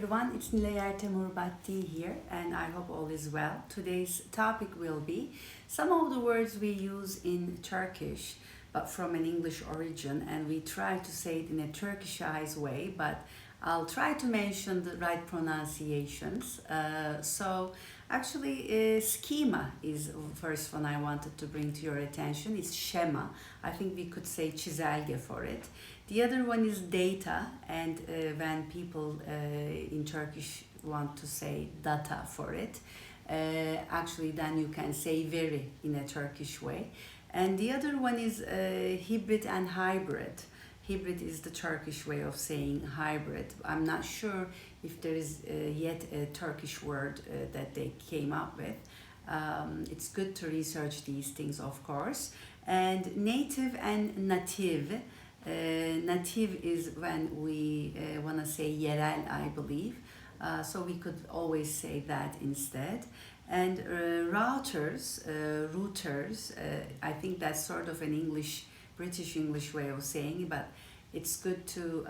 everyone, it's Nilay Batti here and I hope all is well. Today's topic will be some of the words we use in Turkish but from an English origin, and we try to say it in a Turkishized way, but I'll try to mention the right pronunciations. Schema is the first one I wanted to bring to your attention. It's schema. I think we could say çizelge for it. The other one is data, and when people in Turkish want to say data for it, then you can say veri in a Turkish way. And the other one is hybrid and hybrid. Hybrid is the Turkish way of saying hybrid. I'm not sure if there is yet a Turkish word that they came up with. It's good to research these things, of course. And native and native. Native is when we want to say yerel, I believe. So we could always say that instead. And routers, I think that's sort of an British English way of saying it, but it's good to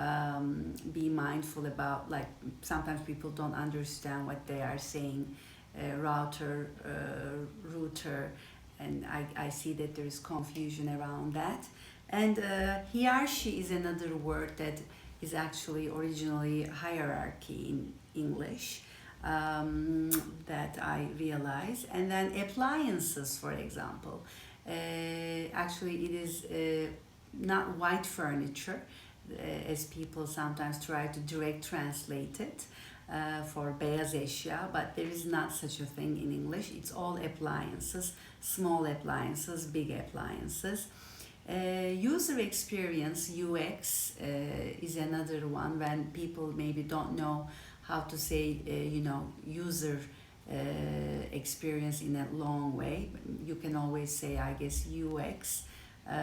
be mindful about, like, sometimes people don't understand what they are saying, router, and I see that there is confusion around that. And hierarchy is another word that is actually originally hierarchy in English, that I realize. And then appliances, for example. Actually, it is not white furniture, as people sometimes try to direct translate it for beyaz eşya, but there is not such a thing in English. It's all appliances, small appliances, big appliances. User experience, UX, is another one when people maybe don't know how to say, user experience in a long way. You can always say, I guess, UX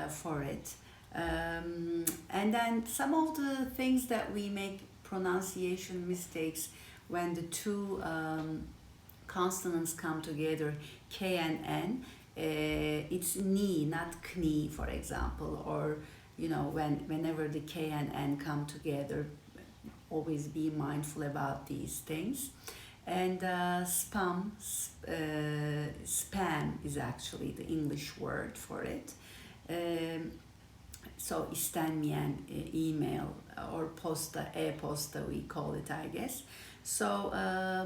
for it. And then some of the things that we make pronunciation mistakes when the two consonants come together, K and N. It's ni, not kni, for example, or whenever the K and N come together, always be mindful about these things. And spam is actually the English word for it. So istenmeyen email or posta, e-posta we call it, I guess. So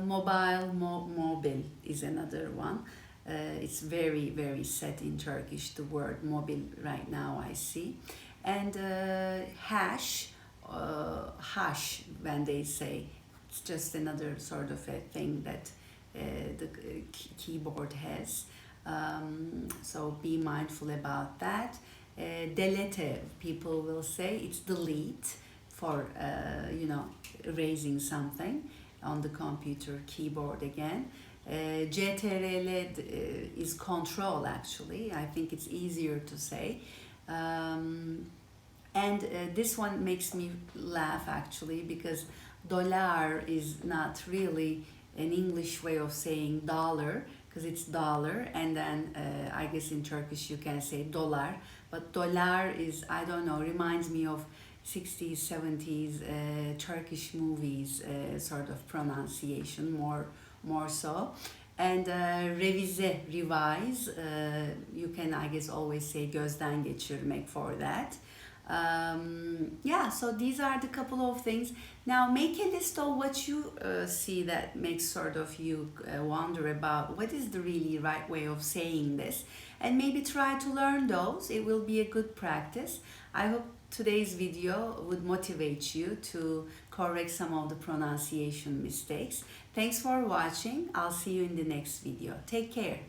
mobile is another one. It's very, very set in Turkish, the word mobil right now I see. And hash, when they say, it's just another sort of a thing that the keyboard has. So be mindful about that. Delete, people will say, it's delete for, erasing something on the computer keyboard again. CTRL is control, actually. I think it's easier to say. And this one makes me laugh, actually, because dollar is not really an English way of saying dollar, because it's dollar, and then I guess in Turkish you can say dollar, but dollar is, I don't know, reminds me of 60s, 70s Turkish movies sort of pronunciation, more so. And revise, you can, I guess, always say gözden geçirmek for that. So these are the couple of things. Now make a list of what you see that makes sort of you wonder about what is the really right way of saying this, and maybe try to learn those. It will be a good practice. I hope today's video would motivate you to correct some of the pronunciation mistakes. Thanks for watching. I'll see you in the next video. Take care.